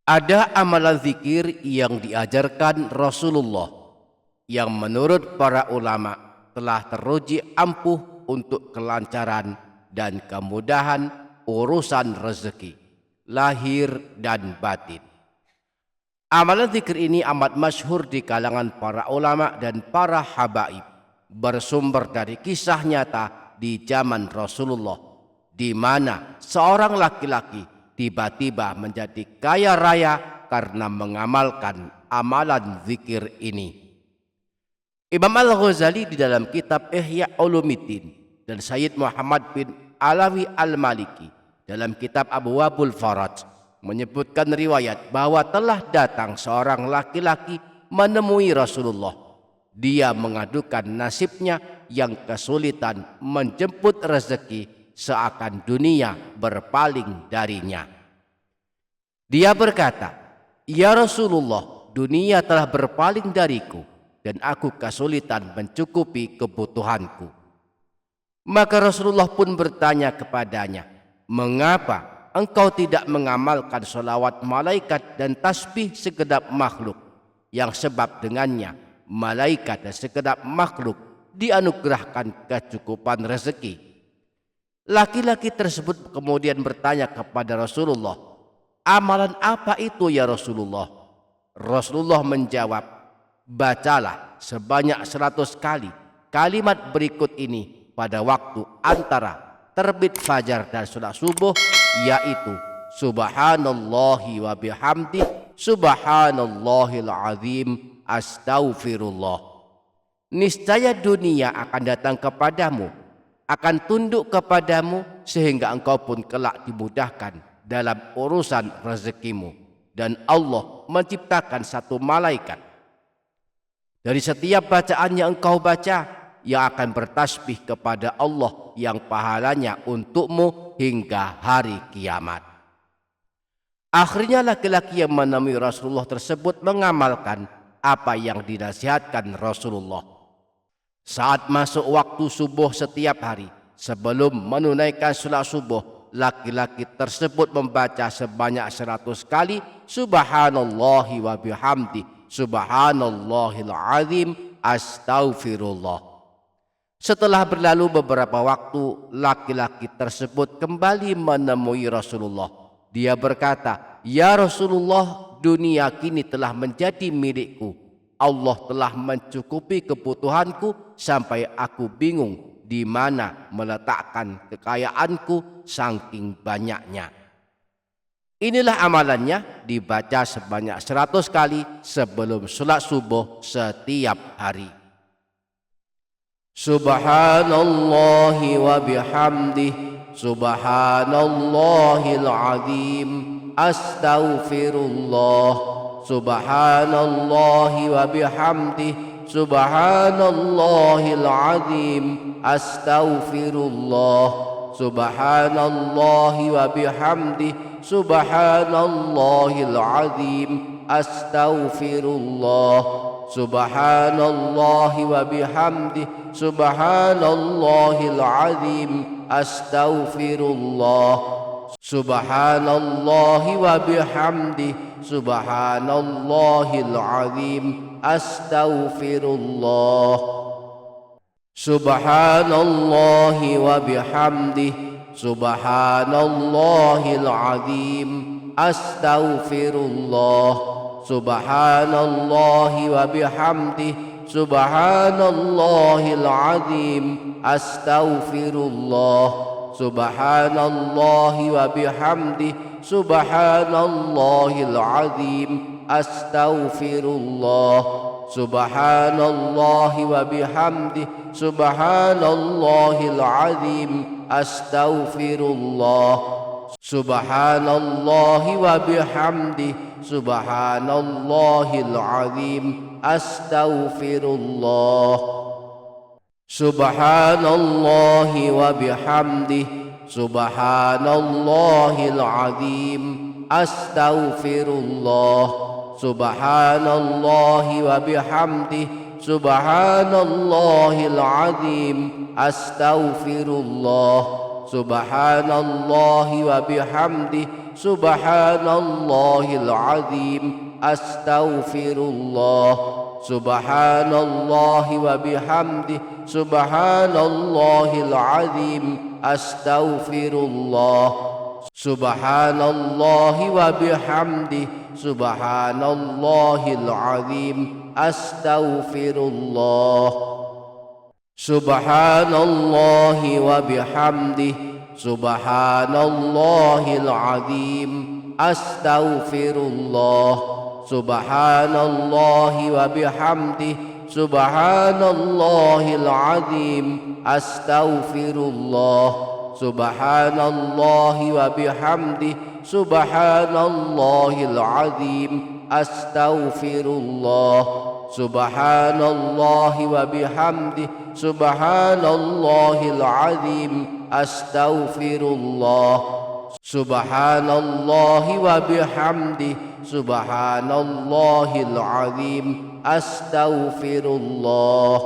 Ada amalan zikir yang diajarkan Rasulullah yang menurut para ulama telah teruji ampuh untuk kelancaran dan kemudahan urusan rezeki, lahir dan batin. Amalan zikir ini amat masyhur di kalangan para ulama dan para habaib, bersumber dari kisah nyata di zaman Rasulullah, di mana seorang laki-laki tiba-tiba menjadi kaya raya karena mengamalkan amalan zikir ini. Imam Al-Ghazali di dalam kitab Ihya Ulumuddin dan Sayyid Muhammad bin Alawi Al-Maliki dalam kitab Abwabul Faraj menyebutkan riwayat bahwa telah datang seorang laki-laki menemui Rasulullah. Dia mengadukan nasibnya yang kesulitan menjemput rezeki, seakan dunia berpaling darinya. Dia berkata, "Ya Rasulullah, dunia telah berpaling dariku dan aku kesulitan mencukupi kebutuhanku." Maka Rasulullah pun bertanya kepadanya, "Mengapa engkau tidak mengamalkan sholawat malaikat dan tasbih segenap makhluk, yang sebab dengannya malaikat dan segenap makhluk dianugerahkan kecukupan rezeki?" Laki-laki tersebut kemudian bertanya kepada Rasulullah, "Amalan apa itu ya Rasulullah?" Rasulullah menjawab, "Bacalah sebanyak 100 kali kalimat berikut ini pada waktu antara terbit fajar dan salat subuh, yaitu subhanallahi wa bihamdi, subhanallahil azim, astaghfirullah. Niscaya dunia akan datang kepadamu, akan tunduk kepadamu, sehingga engkau pun kelak dimudahkan dalam urusan rezekimu. Dan Allah menciptakan satu malaikat dari setiap bacaan yang engkau baca, yang akan bertasbih kepada Allah yang pahalanya untukmu hingga hari kiamat." Akhirnya laki-laki yang menemui Rasulullah tersebut mengamalkan apa yang dinasihatkan Rasulullah. Saat masuk waktu subuh setiap hari, sebelum menunaikan salat subuh, laki-laki tersebut membaca sebanyak 100 kali subhanallahi wa bihamdi, subhanallahil azim, astaghfirullah. Setelah berlalu beberapa waktu, laki-laki tersebut kembali menemui Rasulullah. Dia berkata, "Ya Rasulullah, dunia kini telah menjadi milikku. Allah telah mencukupi kebutuhanku sampai aku bingung di mana meletakkan kekayaanku saking banyaknya." Inilah amalannya, dibaca sebanyak 100 kali sebelum salat subuh setiap hari. Subhanallahi wa bihamdih, subhanallahil azim, astaghfirullah. Subhanallahi wa bihamdih, subhanallahil azim, astaghfirullah. Subhanallahi wa bihamdih, subhanallahil azim, astaghfirullah. Subhanallahi wa bihamdih, subhanallahil azim, astaghfirullah. Subhanallahi wa bihamdih, subhanallahil azim, astaghfirullah. Subhanallahi wa bihamdih, subhanallahil azim, astaghfirullah. Subhanallahi wa bihamdih, subhanallahil azim, astaghfirullah. Subhanallahi wa bihamdih, subhanallahil azim, astaghfirullah. Subhanallahi wa bihamdih, subhanallahil azim, astaghfirullah. Subhanallahi wa bihamdih, subhanallahil azim, astaghfirullah. Subhanallahi wa bihamdih, subhanallahil azim, astaghfirullah. Subhanallahi wa bihamdih, subhanallahil azim, astaghfirullah. Subhanallahi wa bihamdih, سبحان الله العظيم أستغفر الله سبحان الله وبحمده سبحان الله العظيم أستغفر الله سبحان الله وبحمده سبحان الله العظيم أستغفر الله سبحان الله وبحمده سبحان الله العظيم أستغفر الله سبحان الله وبحمده سبحان الله العظيم أستغفر الله سبحان الله وبحمده سبحان الله العظيم أستغفر الله سبحان الله وبحمده سبحان الله العظيم أستغفر الله سبحان الله وبحمده سبحان الله العظيم أستغفر الله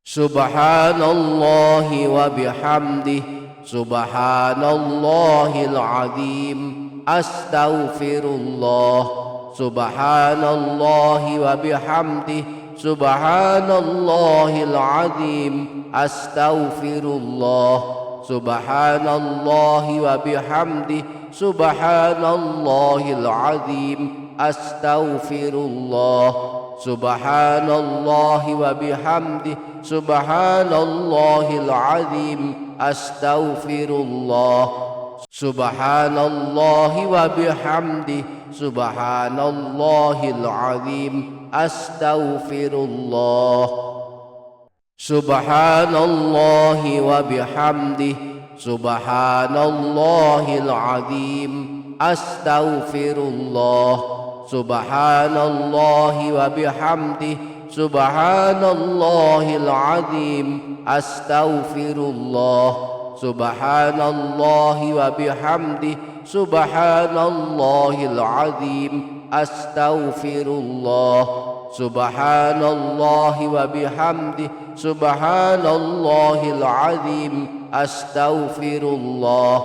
سبحان الله وبحمده سبحان الله العظيم أستغفر الله سبحان الله وبحمده سبحان الله العظيم أستغفر الله سبحان الله وبحمده سبحان الله العظيم أستغفر الله سبحان الله وبحمده سبحان الله العظيم أستغفر الله سبحان الله وبحمده سبحان الله العظيم أستغفر الله سبحان الله وبحمده سبحان الله العظيم أستغفر الله سبحان الله وبحمده سبحان الله العظيم أستغفر الله سبحان الله وبحمده سبحان الله العظيم أستغفر الله سبحان الله وبحمده سبحان الله العظيم أستغفر الله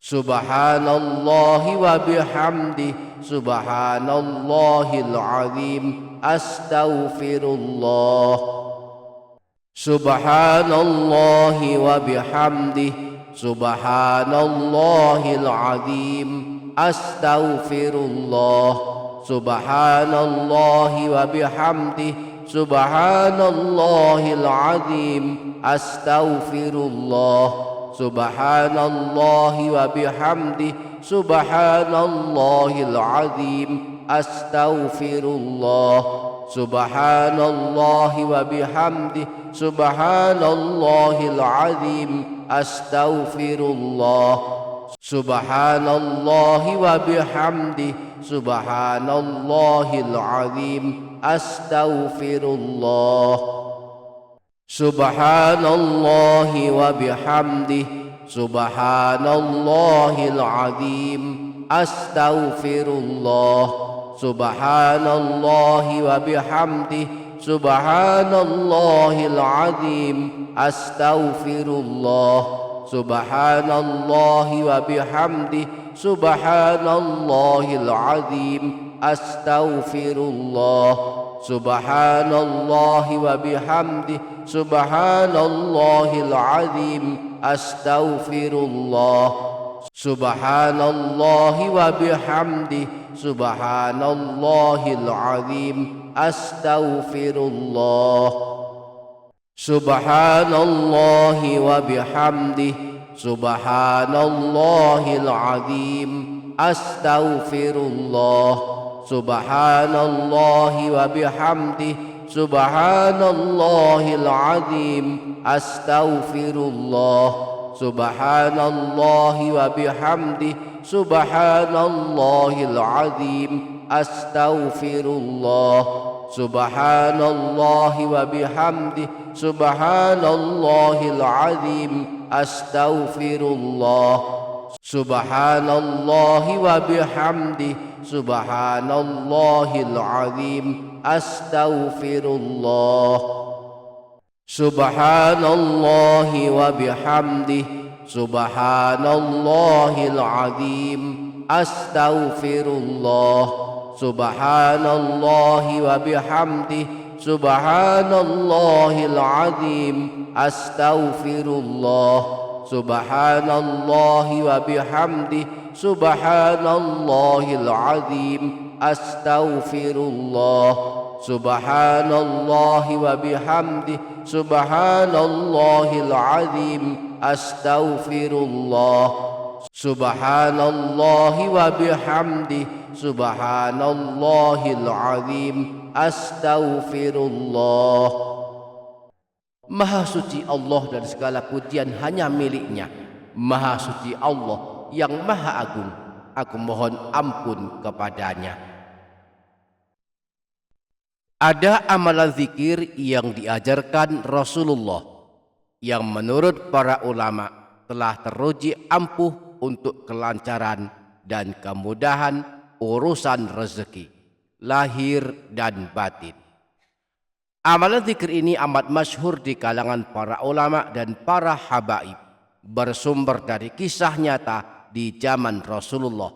سبحان الله وبحمده سبحان الله العظيم أستغفر الله سبحان الله وبحمده سبحان الله العظيم أستغفر الله سبحان الله وبحمده سبحان الله العظيم أستغفر الله سبحان الله وبحمده سبحان الله العظيم أستغفر الله سبحان الله وبحمده سبحان الله العظيم أستغفر الله سبحان الله وبحمده سبحان الله العظيم أستغفر الله سبحان الله وبحمده سبحان الله العظيم أستغفر الله سبحان الله وبحمده سبحان الله العظيم أستغفر الله سبحان الله وبحمده سبحان الله العظيم أستغفر الله سبحان الله وبحمده سبحان الله العظيم أستغفر الله سبحان الله وبحمده سبحان الله العظيم أستغفر الله سبحان الله وبحمده سبحان الله العظيم أستغفر الله سبحان الله وبحمده سبحان الله العظيم أستغفر الله سبحان الله وبحمده سبحان الله العظيم أستغفر الله سبحان الله وبحمده سبحان الله العظيم أستغفر الله سبحان الله وبحمده سبحان الله العظيم أستغفر الله سبحان الله وبحمده سبحان الله العظيم astaghfirullah. Subhanallahi wa bihamdihi, subhanallahil azim, astaghfirullah. Subhanallahi wa bihamdihi, subhanallahil azim, astaghfirullah. Subhanallahi wa bihamdihi, subhanallahil azim, astaghfirullah. Subhanallahi wa bihamdihi, subhanallahil azim, astaghfirullah. Maha suci Allah dan segala pujian hanya miliknya. Maha suci Allah yang maha agung, aku mohon ampun kepadanya. Ada amalan zikir yang diajarkan Rasulullah yang menurut para ulama telah teruji ampuh untuk kelancaran dan kemudahan urusan rezeki, lahir dan batin. Amalan zikir ini amat masyhur di kalangan para ulama dan para habaib, bersumber dari kisah nyata di zaman Rasulullah,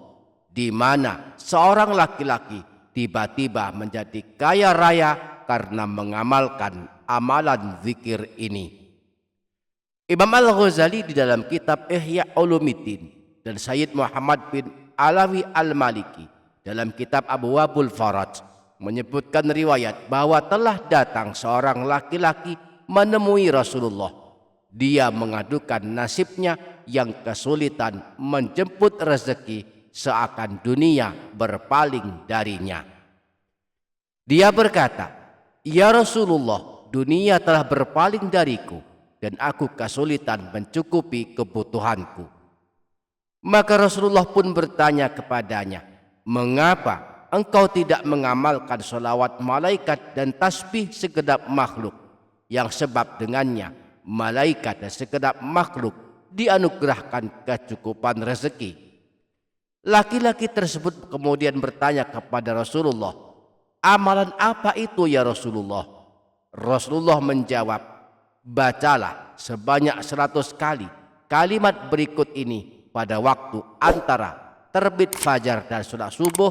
di mana seorang laki-laki tiba-tiba menjadi kaya raya karena mengamalkan amalan zikir ini. Imam Al-Ghazali di dalam kitab Ihya Ulumuddin dan Sayyid Muhammad bin Alawi Al-Maliki dalam kitab Abwabul Faraj menyebutkan riwayat bahwa telah datang seorang laki-laki menemui Rasulullah. Dia mengadukan nasibnya yang kesulitan menjemput rezeki, seakan dunia berpaling darinya. Dia berkata, "Ya Rasulullah, dunia telah berpaling dariku dan aku kesulitan mencukupi kebutuhanku." Maka Rasulullah pun bertanya kepadanya, "Mengapa engkau tidak mengamalkan sholawat malaikat dan tasbih segenap makhluk, yang sebab dengannya malaikat dan segenap makhluk dianugerahkan kecukupan rezeki?" Laki-laki tersebut kemudian bertanya kepada Rasulullah, "Amalan apa itu ya Rasulullah?" Rasulullah menjawab, "Bacalah sebanyak 100 kali kalimat berikut ini pada waktu antara terbit fajar dan salat subuh,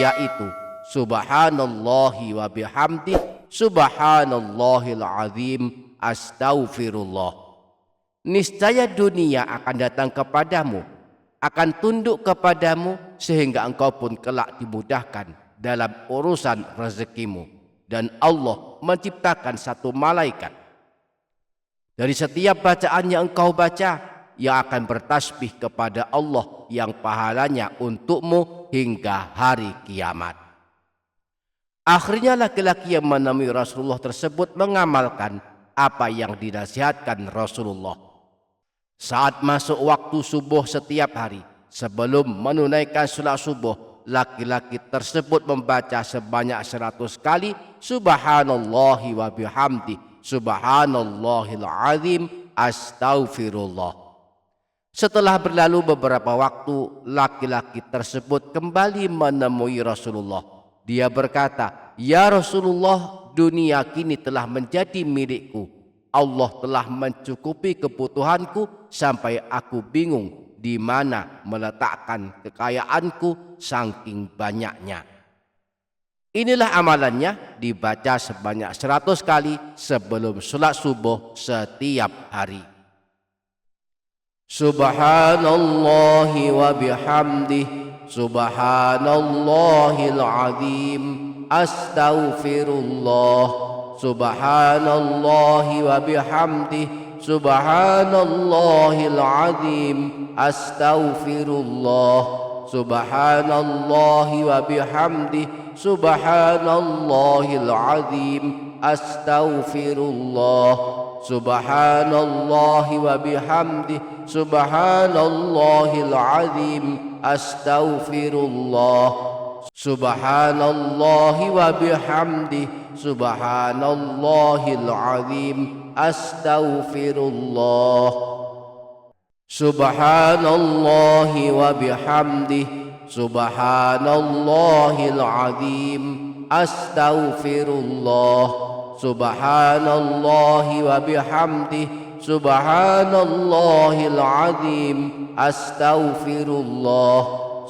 yaitu subhanallahi wa bihamdihi, subhanallahil azim, astaghfirullah. Niscaya dunia akan datang kepadamu, akan tunduk kepadamu, sehingga engkau pun kelak dimudahkan dalam urusan rezekimu. Dan Allah menciptakan satu malaikat dari setiap bacaan yang engkau baca, yang akan bertasbih kepada Allah yang pahalanya untukmu hingga hari kiamat." Akhirnya laki-laki yang menemui Rasulullah tersebut mengamalkan apa yang dinasihatkan Rasulullah. Saat masuk waktu subuh setiap hari, sebelum menunaikan salat subuh, laki-laki tersebut membaca sebanyak 100 kali subhanallahi wa bihamdihi, subhanallahil azim, astaghfirullah. Setelah berlalu beberapa waktu, laki-laki tersebut kembali menemui Rasulullah. Dia berkata, "Ya Rasulullah, dunia kini telah menjadi milikku. Allah telah mencukupi kebutuhanku sampai aku bingung di mana meletakkan kekayaanku saking banyaknya." Inilah amalannya, dibaca sebanyak 100 kali sebelum salat subuh setiap hari. Subhanallahi wa bihamdihi, subhanallahil azim, astaghfirullah. Subhanallahi wa bihamdihi, subhanallahil azim, astaghfirullah. Subhanallahi wa bihamdihi, subhanallahil azim, astaghfirullah. Subhanallahi wa bihamdihi, subhanallahil azim, astaghfirullah. Subhanallahi wa bihamdihi, subhanallahil azim, astaghfirullah. Subhanallahi wa bihamdihi, subhanallahil azim, astaghfirullah. Subhanallahi wa bihamdihi, subhanallahil azim, astaghfirullah.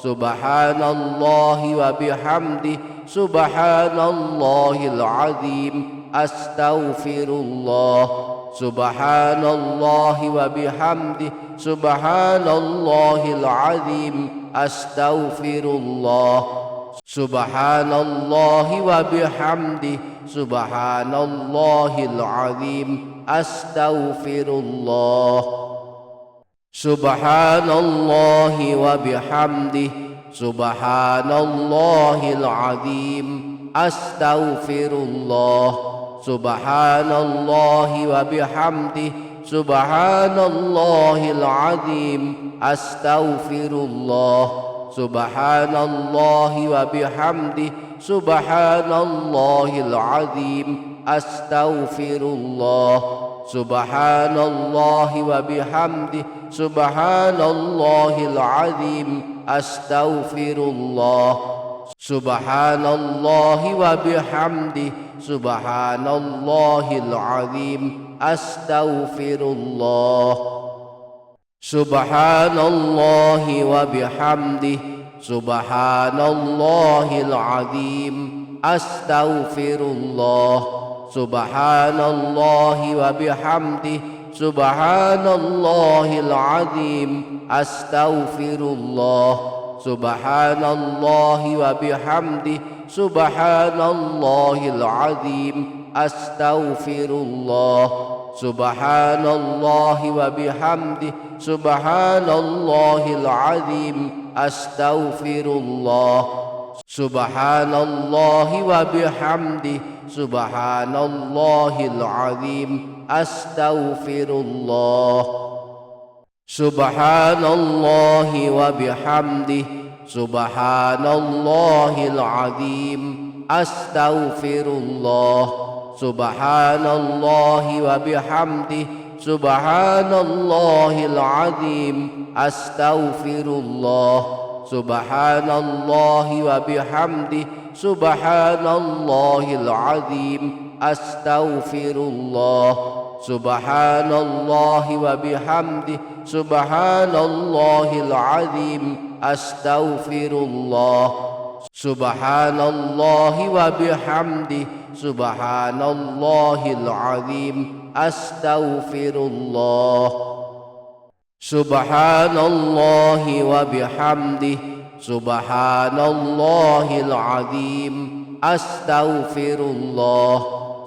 Subhanallahi wa bihamdi, Subhanallahil azim. Astaghfirullah. Subhanallahi wa bihamdi, Subhanallahil azim. Astaghfirullah. Subhanallahi wa bihamdi, Subhanallahil azim. Astaghfirullah. Subhanallahi wa bihamdi, Subhanallahil azim. Astaghfirullah. Subhanallahi wa bihamdi, Subhanallahil azim. Astaghfirullah. Subhanallahi wa bihamdi, Subhanallahil azim. Astaghfirullah. Subhanallahi wa bihamdi, Subhanallahil azim. Astaghfirullah. Subhanallahi wa bihamdi, Subhanallahil azim. Astaghfirullah. Subhanallahi wa bihamdi, Subhanallahil azim. Astaghfirullah. Subhanallahi wa bihamdi, Subhanallahil azim. Astaghfirullah. Subhanallahi wa bihamdi, Subhanallahil azim. Astaghfirullah. Subhanallahi wa bihamdi, Subhanallahil azim. Astaghfirullah. Subhanallahi wa bihamdi, Subhanallahil azim. Astaghfirullah. Subhanallahi wa bihamdi, Subhanallahil azim. Astaghfirullah. Subhanallahi wa bihamdi, Subhanallahil azim. Astaghfirullah. Subhanallahi wa bihamdi, Subhanallahil azim. Astaghfirullah. Subhanallahi wa bihamdi, Subhanallahil azim. Astaghfirullah. Subhanallahi wa bihamdi, Subhanallahil azim. Astaghfirullah. Subhanallahi wa bihamdi, Subhanallahil azim. Astaghfirullah.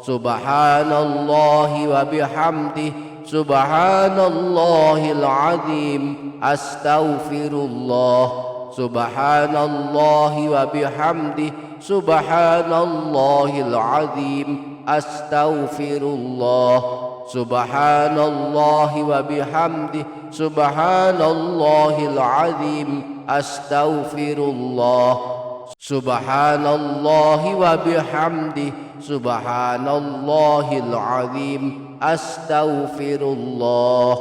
Subhanallahi wa bihamdi, Subhanallahil azim. Astaghfirullah. Subhanallahi wa bihamdi, Subhanallahil azim. Astaghfirullah. Subhanallahi wa bihamdi, Subhanallahil azim. Astaghfirullah. Subhanallahi wa bihamdi, Subhanallahil azim. Astaghfirullah.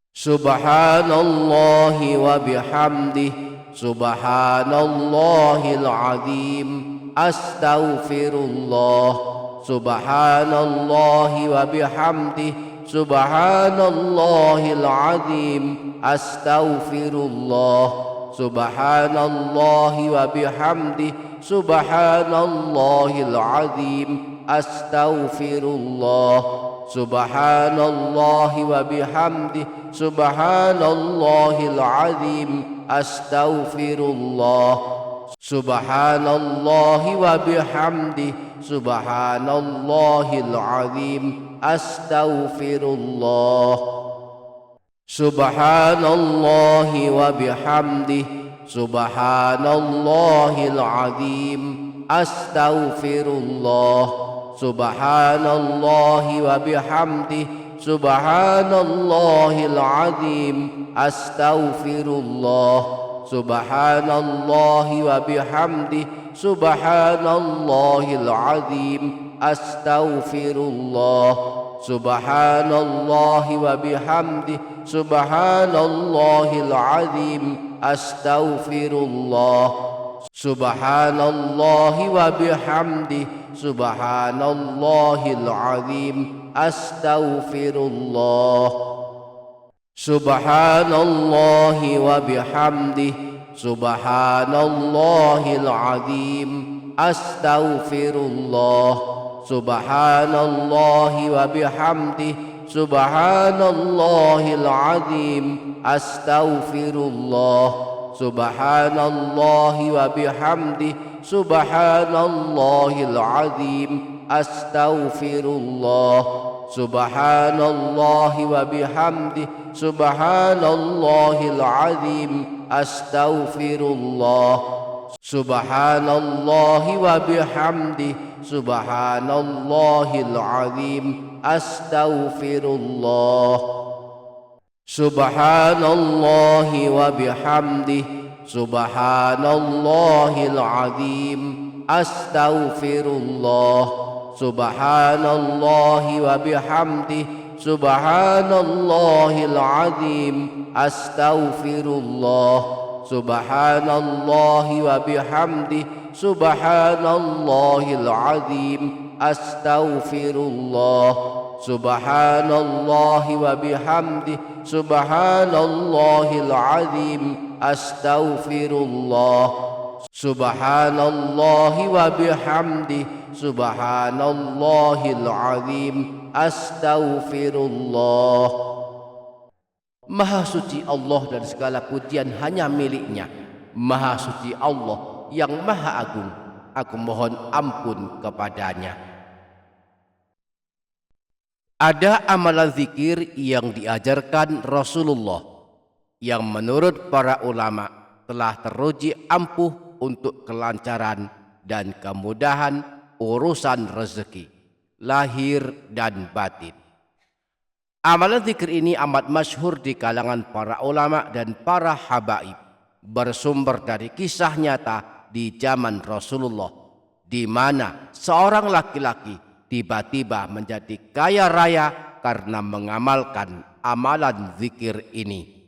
Subhanallahi wa bihamdi, Subhanallahil azim. Astaghfirullah. Subhanallahi wa bihamdi, Subhanallahil azim. Astaghfirullah. Subhanallahi wa bihamdi, Subhanallahil azim. Astaghfirullah. Subhanallahi wa bihamdi, Subhanallahil azim. Astaghfirullah. Subhanallahi wa bihamdi, Subhanallahil azim. Astaghfirullah. Subhanallahi wa bihamdi, Subhanallahil azim. Astaghfirullah. Subhanallahi wa bihamdi, Subhanallahil azim. Astaghfirullah. Subhanallahi wa bihamdi, Subhanallahil azim. Astaghfirullah. Subhanallahi wa bihamdi, Subhanallahil azim. Astaghfirullah. Subhanallahi wa bihamdi, Subhanallahil azim. Astaghfirullah. Subhanallahi wa bihamdi, subhanallahil azim, astaghfirullah, subhanallahi wa bihamdihi, subhanallahil azim, astaghfirullah, subhanallahi wa bihamdihi, subhanallahil azim, astaghfirullah, subhanallahi wa bihamdihi, subhanallahil azim, astaghfirullah, subhanallahi wa bihamdihi, subhanallahil azim, astaghfirullah, subhanallahi wa bihamdihi, subhanallahil azim, astaghfirullah, subhanallahi wa bihamdihi, subhanallahil azim, astaghfirullah, subhanallahi wa bihamdihi, subhanallahil azim, astaghfirullah, subhanallahi wa bihamdihi, subhanallahil azim, astaghfirullah, subhanallahi wa bihamdihi, subhanallahil azim, astaghfirullah. Maha suci Allah dan segala pujian hanya miliknya. Maha suci Allah yang maha agung, aku mohon ampun kepadanya. Ada amalan zikir yang diajarkan Rasulullah yang menurut para ulama telah teruji ampuh untuk kelancaran dan kemudahan urusan rezeki, lahir dan batin. Amalan zikir ini amat masyhur di kalangan para ulama dan para habaib, bersumber dari kisah nyata di zaman Rasulullah, di mana seorang laki-laki tiba-tiba menjadi kaya raya karena mengamalkan amalan zikir ini.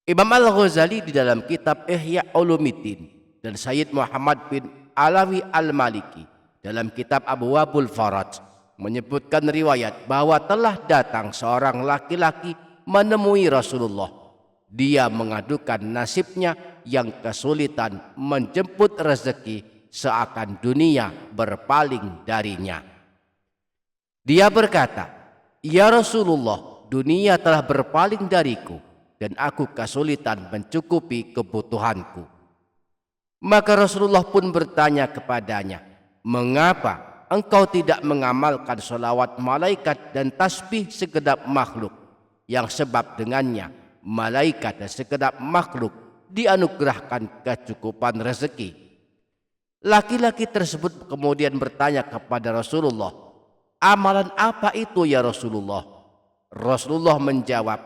Imam Al-Ghazali di dalam kitab Ihya Ulumuddin dan Sayyid Muhammad bin Alawi Al-Maliki dalam kitab Abwabul Faraj menyebutkan riwayat bahwa telah datang seorang laki-laki menemui Rasulullah. Dia mengadukan nasibnya yang kesulitan menjemput rezeki, seakan dunia berpaling darinya. Dia berkata, "Ya Rasulullah, dunia telah berpaling dariku dan aku kesulitan mencukupi kebutuhanku." Maka Rasulullah pun bertanya kepadanya, "Mengapa engkau tidak mengamalkan sholawat malaikat dan tasbih segenap makhluk, yang sebab dengannya malaikat dan segenap makhluk dianugerahkan kecukupan rezeki?" Laki-laki tersebut kemudian bertanya kepada Rasulullah, "Amalan apa itu ya Rasulullah?" Rasulullah menjawab,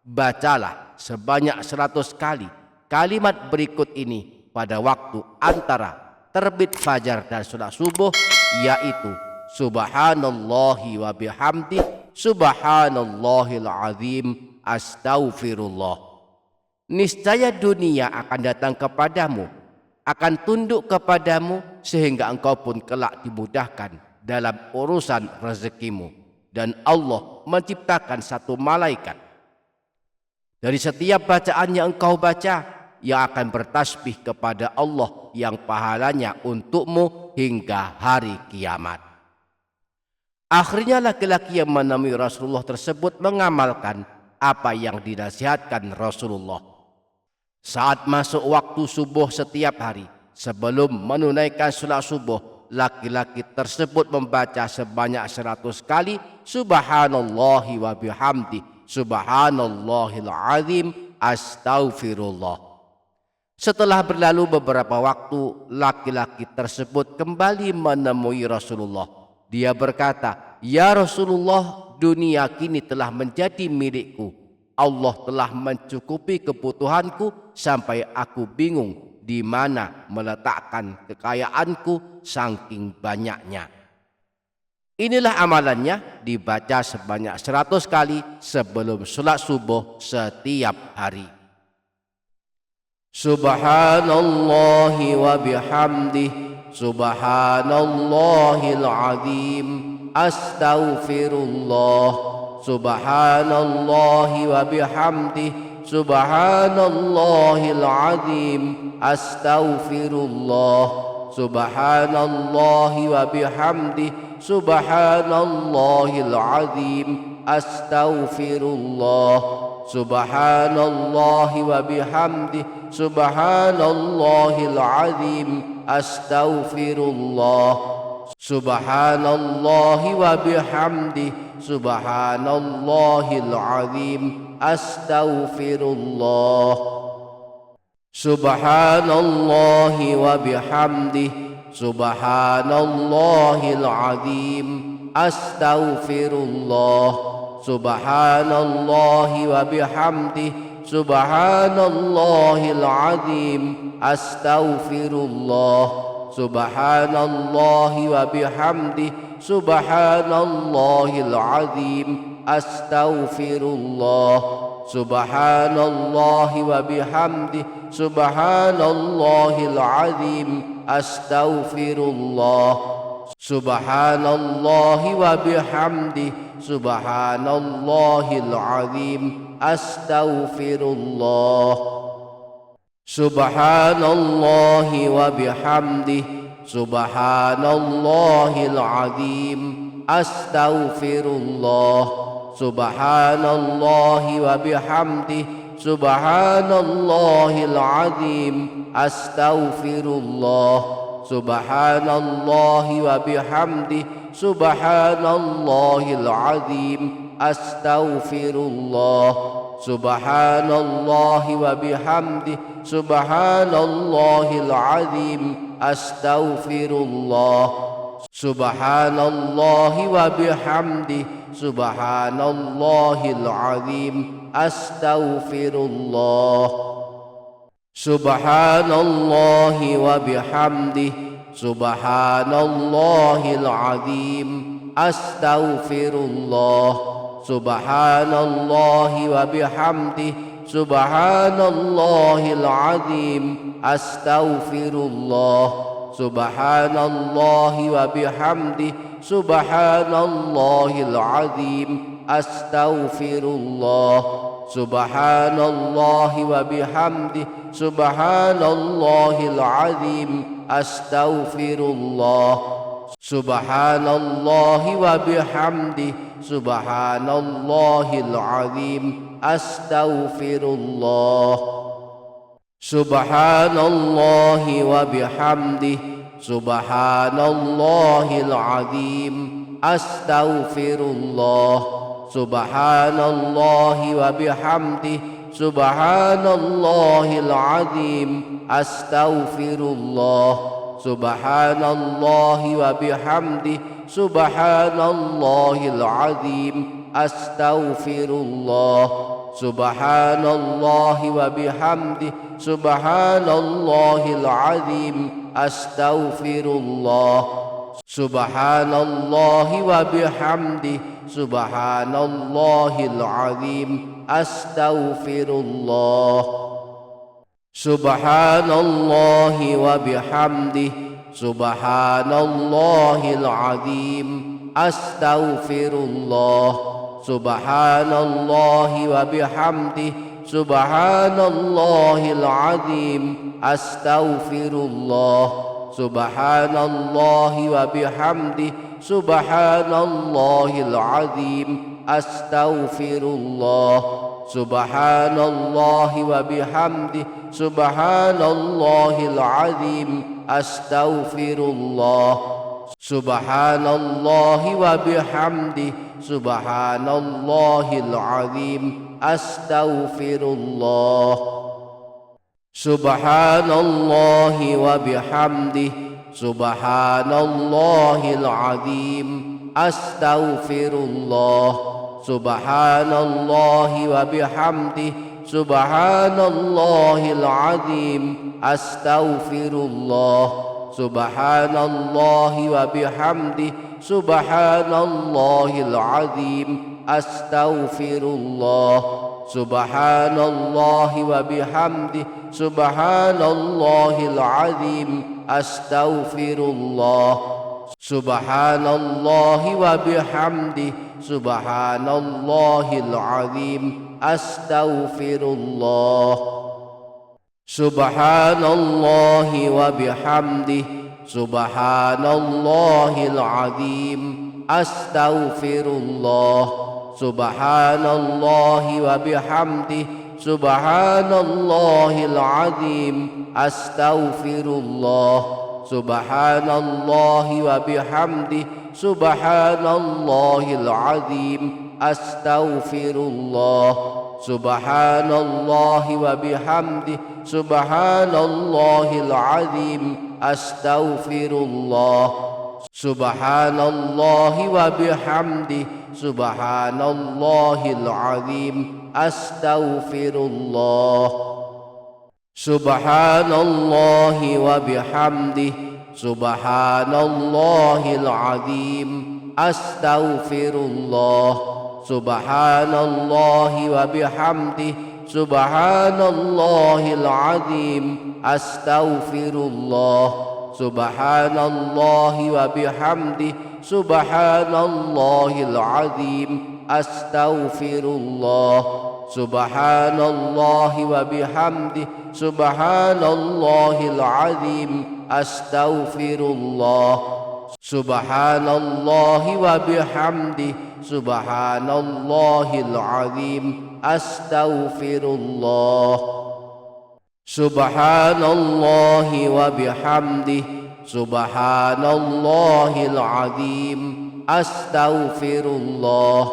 "Bacalah sebanyak 100 kali kalimat berikut ini pada waktu antara terbit fajar dan salat subuh, yaitu subhanallahi wa bihamdihi, subhanallahil azim, astaghfirullah. Niscaya dunia akan datang kepadamu, akan tunduk kepadamu, sehingga engkau pun kelak dimudahkan dalam urusan rezekimu. Dan Allah menciptakan satu malaikat dari setiap bacaan yang engkau baca, yang akan bertasbih kepada Allah yang pahalanya untukmu hingga hari kiamat." Akhirnya laki-laki yang menemui Rasulullah tersebut mengamalkan apa yang dinasihatkan Rasulullah. Saat masuk waktu subuh setiap hari, sebelum menunaikan salat subuh, laki-laki tersebut membaca sebanyak 100 kali subhanallahi wa bihamdi, subhanallahil azim, astaghfirullah. Setelah berlalu beberapa waktu, laki-laki tersebut kembali menemui Rasulullah. Dia berkata, "Ya Rasulullah, dunia kini telah menjadi milikku. Allah telah mencukupi kebutuhanku sampai aku bingung di mana meletakkan kekayaanku saking banyaknya." Inilah amalannya, dibaca sebanyak 100 kali sebelum sholat subuh setiap hari. Subhanallahi wa bihamdihi, subhanallahil azim, astaghfirullah, subhanallahi wa bihamdihi, Subhanallahil azim. Astaghfirullah. Subhanallahi wa bihamdi. Subhanallahil azim. Astaghfirullah. Subhanallahi wa bihamdi. Subhanallahil azim. Astaghfirullah. Subhanallahi wa bihamdi. Subhanallahil azim. Astaghfirullah. Subhanallahi wa bihamdi. Subhanallahil azim. Astaghfirullah. Subhanallahi wa bihamdi. Subhanallahil azim. Astaghfirullah. Subhanallahi wa bihamdi. Subhanallahil azim. Astaghfirullah. Subhanallahi wa bihamdi. Subhanallahil azim. Astaghfirullah. Subhanallahi wa bihamdi. Subhanallahil azim. Astaghfirullah. Subhanallahi wa bihamdi. Subhanallahil azim. Astaghfirullah. Subhanallahi wa bihamdi. Subhanallahil azim. Astaghfirullah. Subhanallahi wa bihamdi. Subhanallahil azim. Astaghfirullah. Subhanallahi wa bihamdi. Subhanallahil azim. Astaghfirullah. Subhanallahi wa bihamdi. Subhanallahil azim. Astaghfirullah. Subhanallahi wa bihamdi. Subhanallahil azim. Astaghfirullah. Subhanallahi wa bihamdi. Subhanallahil azim. Astaghfirullah. Subhanallahi wa bihamdi. Subhanallahil azim. Astaghfirullah. Subhanallahi wa bihamdi. Subhanallahil azim. Astaghfirullah. Subhanallahi wa bihamdi. Subhanallahil azim. Astaghfirullah. Subhanallahi wa bihamdi. Subhanallahil azim. Astaghfirullah. Subhanallahi wa bihamdi. Subhanallahil azim. Astaghfirullah. Subhanallahi wa bihamdi. Subhanallahil azim. Astaghfirullah. Subhanallahi wa bihamdi. Subhanallahil azim. Astaghfirullah. Subhanallahi wa bihamdi. Subhanallahil azim. Astaghfirullah. Subhanallahi wa bihamdi. Subhanallahil azim. Astaghfirullah. Subhanallahi wa bihamdi. Subhanallahil azim. Astaghfirullah. Subhanallahi wa bihamdi. Subhanallahil azim. Astaghfirullah. Subhanallahi wa bihamdi. Subhanallahil azim. Astaghfirullah. Subhanallahi wa bihamdi. Subhanallahil azim. Astaghfirullah. Subhanallahi wa bihamdi. Subhanallahil azim. Astaghfirullah. Subhanallahi wa bihamdi. Subhanallahil azim. Astaghfirullah. Subhanallahi wa bihamdi. Subhanallahil azim. Astaghfirullah. Subhanallahi wa bihamdi. Subhanallahil azim. Astaghfirullah. Subhanallahi wa bihamdi. Subhanallahil azim. astaghfirullah. Subhanallahi wa bihamdih, subhanallahil azim, astaghfirullah. Subhanallahi wa bihamdih, subhanallahil azim, astaghfirullah. Subhanallahi wa bihamdih, subhanallahil azim, astaghfirullah. Subhanallahi wa bihamdih, subhanallahil azim, astaghfirullah. Subhanallahi wa bihamdih, subhanallahil azim, astaghfirullah. Subhanallahi wa bihamdih, subhanallahil azim, astaghfirullah. Subhanallahi wa bihamdih, subhanallahil azim, astaghfirullah. Subhanallahi wa bihamdih, subhanallahil azim, astaghfirullah. Subhanallahi wa bihamdih, subhanallahil azim, astaghfirullah. Subhanallahi wa bihamdih, subhanallahil azim, astaghfirullah. Subhanallahi wa bihamdih, subhanallahil azim, astaghfirullah.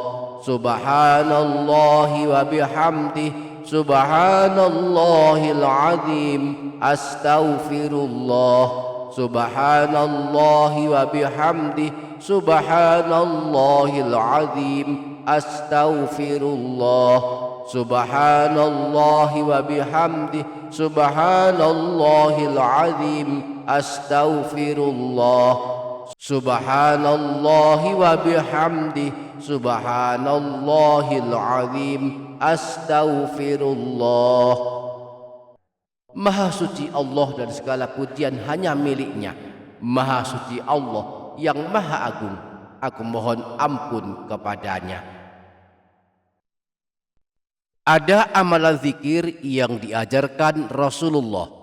Subhanallahi wa bihamdih, subhanallahil azim, astaghfirullah. Subhanallahi wa bihamdih, subhanallahil azim, astaghfirullah. Subhanallahi wa bihamdih, subhanallahil azim, astaghfirullah. Subhanallahi wa bihamdih, subhanallahil azim, astaghfirullah. Maha suci Allah dan segala pujian hanya miliknya. Maha suci Allah yang maha agung, aku mohon ampun kepadanya. Ada amalan zikir yang diajarkan Rasulullah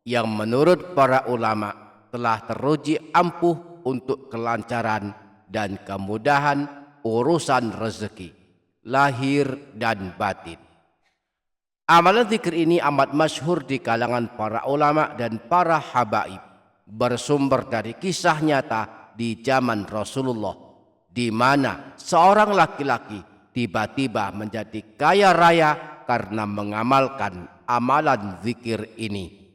yang menurut para ulama telah teruji ampuh untuk kelancaran dan kemudahan urusan rezeki, lahir dan batin. Amalan zikir ini amat masyhur di kalangan para ulama dan para habaib, bersumber dari kisah nyata di zaman Rasulullah, di mana seorang laki-laki tiba-tiba menjadi kaya raya karena mengamalkan amalan zikir ini.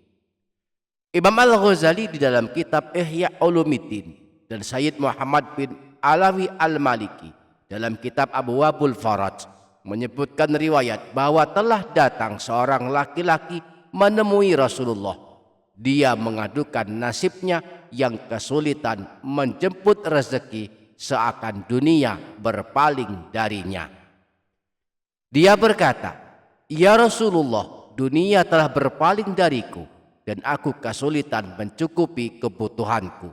Imam Al-Ghazali di dalam kitab Ihya Ulumuddin dan Sayyid Muhammad bin Alawi Al-Maliki dalam kitab Abwabul Faraj menyebutkan riwayat bahwa telah datang seorang laki-laki menemui Rasulullah. Dia mengadukan nasibnya yang kesulitan menjemput rezeki, seakan dunia berpaling darinya. Dia berkata, "Ya Rasulullah, dunia telah berpaling dariku dan aku kesulitan mencukupi kebutuhanku."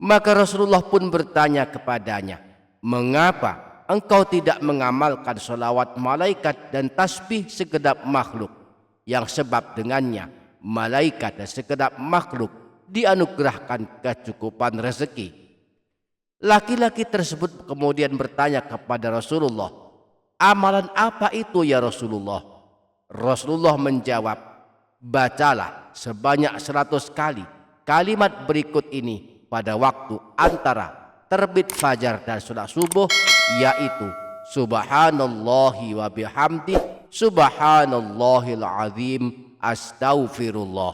Maka Rasulullah pun bertanya kepadanya, "Mengapa engkau tidak mengamalkan sholawat malaikat dan tasbih segenap makhluk, yang sebab dengannya malaikat dan segenap makhluk dianugerahkan kecukupan rezeki?" Laki-laki tersebut kemudian bertanya kepada Rasulullah, "Amalan apa itu ya Rasulullah?" Rasulullah menjawab, "Bacalah sebanyak 100 kali kalimat berikut ini pada waktu antara terbit fajar dan salat subuh, yaitu subhanallahi wa bihamdi, subhanallahil azim, astaghfirullah.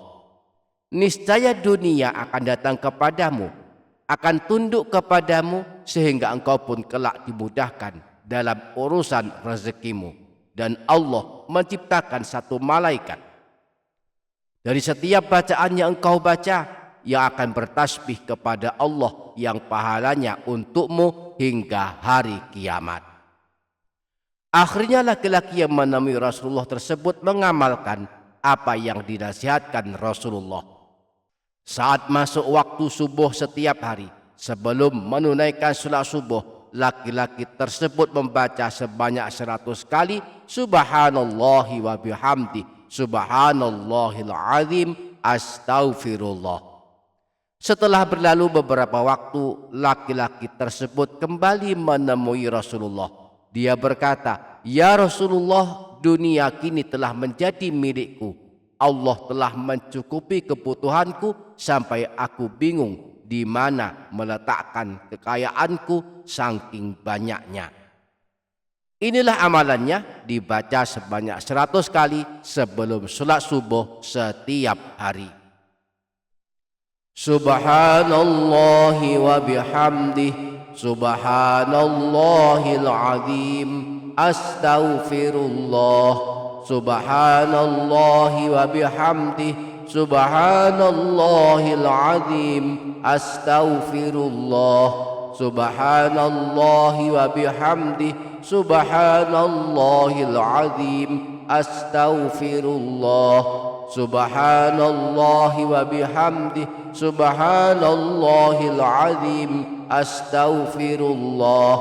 Niscaya dunia akan datang kepadamu, akan tunduk kepadamu, sehingga engkau pun kelak dimudahkan dalam urusan rezekimu. Dan Allah menciptakan satu malaikat dari setiap bacaan yang engkau baca, yang akan bertasbih kepada Allah yang pahalanya untukmu hingga hari kiamat." Akhirnya laki-laki yang menemui Rasulullah tersebut mengamalkan apa yang dinasihatkan Rasulullah. Saat masuk waktu subuh setiap hari, sebelum menunaikan salat subuh, laki-laki tersebut membaca sebanyak 100 kali subhanallahi wa bihamdi, subhanallahil azim, astaghfirullah. Setelah berlalu beberapa waktu, laki-laki tersebut kembali menemui Rasulullah. Dia berkata, "Ya Rasulullah, dunia kini telah menjadi milikku. Allah telah mencukupi kebutuhanku sampai aku bingung di mana meletakkan kekayaanku saking banyaknya." Inilah amalannya, dibaca sebanyak 100 kali sebelum sholat subuh setiap hari. Subhanallahi wa bihamdih, subhanallahil azim, astaghfirullah. Subhanallahi wa bihamdih, subhanallahil azim, astaghfirullah. Subhanallahi wa bihamdih, subhanallahil azim, astaghfirullah. Subhanallahi wa bihamdih, subhanallahil azim, astaghfirullah.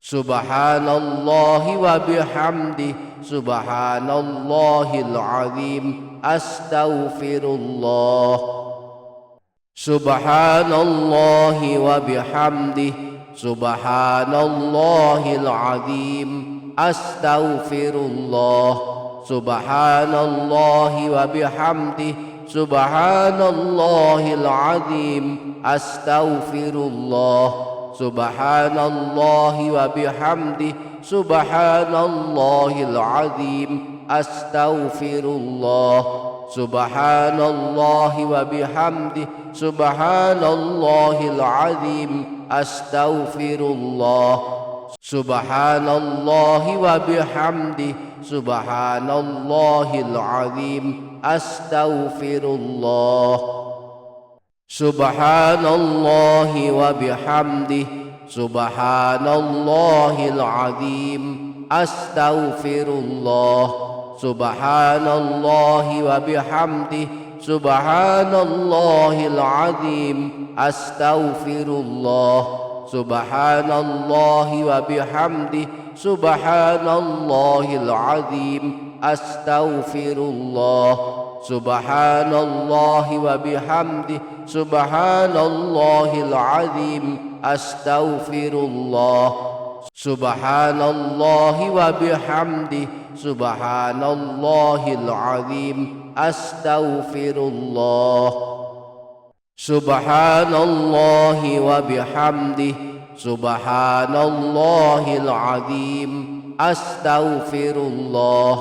Subhanallahi wa bihamdih, subhanallahil azim, astaghfirullah. Subhanallahi wa bihamdih, subhanallahil azim, astaghfirullah. Subhanallahi wa bihamdih, subhanallahil azim, astaghfirullah. Subhanallahi wa bihamdih, subhanallahil azim, astaghfirullah. Subhanallahi wa bihamdih, subhanallahil azim, astaghfirullah. Subhanallahi wa bihamdih, subhanallahil azim, astaghfirullah. Subhanallahi wa bihamdih, subhanallahil azim, astaghfirullah. Subhanallahi wa bihamdih, subhanallahil azim, astaghfirullah. Subhanallahi wa bihamdih, subhanallahil azim, astaghfirullah. Subhanallahi wa bihamdih, subhanallahil azim, astaghfirullah. Subhanallahi wa bihamdih, subhanallahil azim, astaghfirullah. Subhanallahi wa bihamdih, subhanallahil azim, astaghfirullah. Subhanallahi wa bihamdih, subhanallahil azim, astaghfirullah.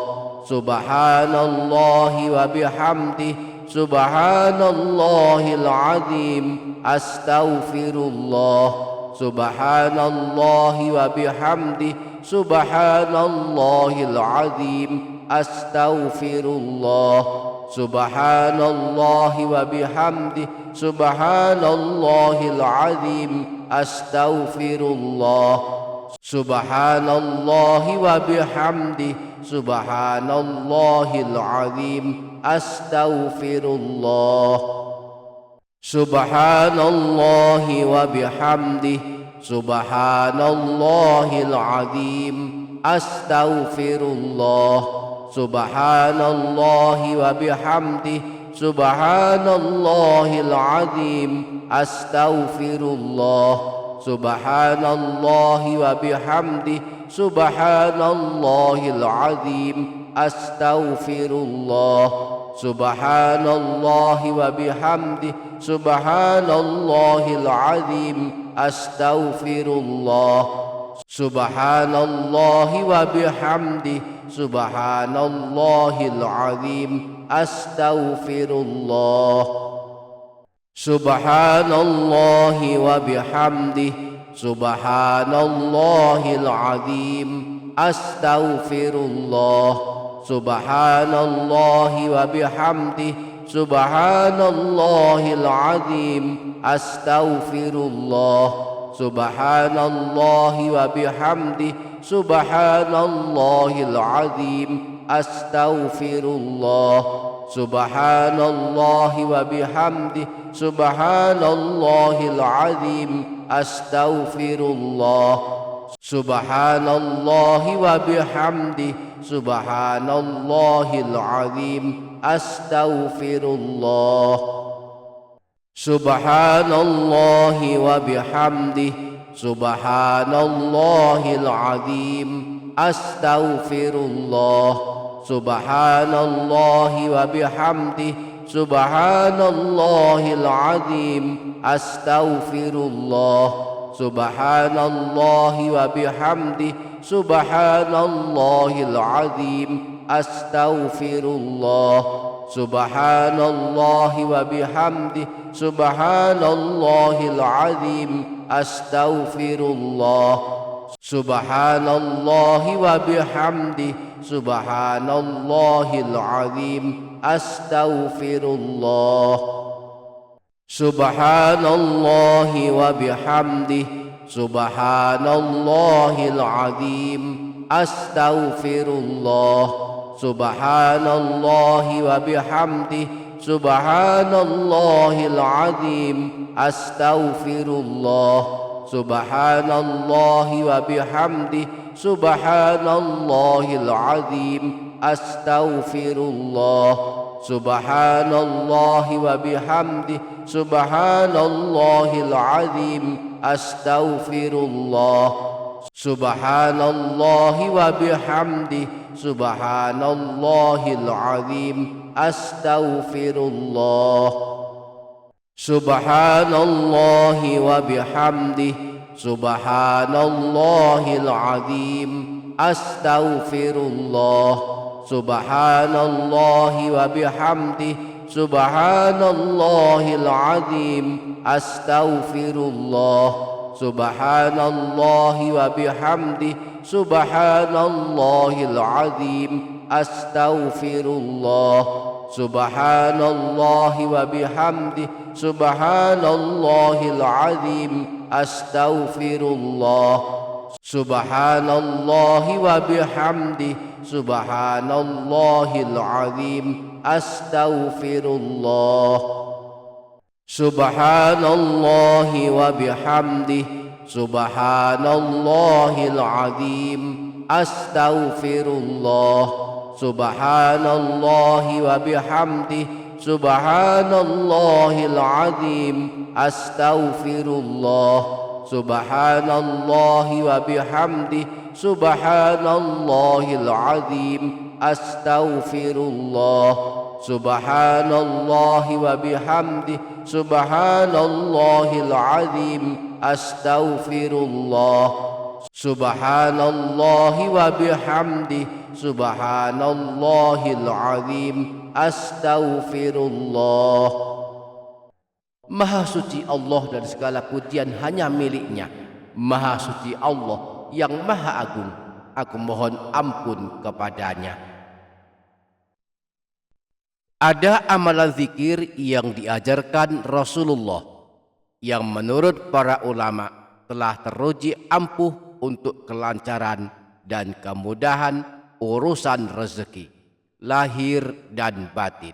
Subhanallahi wa bihamdih, subhanallahil azim, astaghfirullah. Subhanallahi wa bihamdih, subhanallahil azim, astaghfirullah. Subhanallahi wa bihamdih, subhanallahil azim, astaghfirullah. Subhanallahi wa bihamdih, subhanallahil azim, astaghfirullah. Subhanallahi wa bihamdih, subhanallahil azim, astaghfirullah. Subhanallahi wa bihamdih, subhanallahil azim, astaghfirullah. Subhanallahi wa bihamdih, subhanallahil azim, astaghfirullah. Subhanallahi wa bihamdih, subhanallahil azim, astaghfirullah. Subhanallahi wa bihamdih, subhanallahil azim, astaghfirullah. Subhanallahi wa bihamdih, subhanallahil azim, astaghfirullah. Subhanallahi wa bihamdih, subhanallahil azim, astaghfirullah. Subhanallahi wa bihamdih, subhanallahil azim, astaghfirullah. Subhanallahi wa bihamdih, subhanallahil azim, astaghfirullah. Subhanallahi wa bihamdihi, subhanallahil azim, astaghfirullah. Subhanallahi wa bihamdihi, subhanallahil azim, astaghfirullah. Subhanallahi wa bihamdihi, subhanallahil azim, astaghfirullah. Subhanallahi wa bihamdihi, subhanallahil azim, astaghfirullah. Subhanallahi wa bihamdihi, subhanallahil azim, astaghfirullah. Subhanallahi wa bihamdihi, subhanallahil azim, astaghfirullah. Subhanallahi wa bihamdihi, subhanallahil azim, astaghfirullah. Subhanallahi wa bihamdihi, subhanallahil azim, astaghfirullah. Subhanallahi wa bihamdihi, subhanallahil azim, astaghfirullah. Subhanallahi wa bihamdihi, subhanallahil azim, astaghfirullah. Subhanallahi wa bihamdihi, subhanallahil azim, astaghfirullah. Subhanallahi wa bihamdihi, subhanallahil azim, astaghfirullah. Subhanallahi wa bihamdihi, subhanallahil azim, astaghfirullah. Subhanallahi wa bihamdihi, subhanallahil azim, astaghfirullah. Subhanallahi wa bihamdihi, subhanallahil azim, astaghfirullah. Subhanallahi wa bihamdihi, subhanallahil azim, astaghfirullah. Subhanallahi wa bihamdihi, subhanallahil azim, astaghfirullah. Subhanallahi wa bihamdihi, subhanallahil azim, astaghfirullah. Subhanallahi wa bihamdihi, subhanallahil azim, astaghfirullah. Subhanallahi wa bihamdihi, subhanallahil azim, astaghfirullah. Maha suci Allah dan segala pujian hanya miliknya. Maha suci Allah yang maha agung, aku mohon ampun kepadanya. Ada amalan zikir yang diajarkan Rasulullah yang menurut para ulama telah teruji ampuh untuk kelancaran dan kemudahan urusan rezeki, lahir dan batin.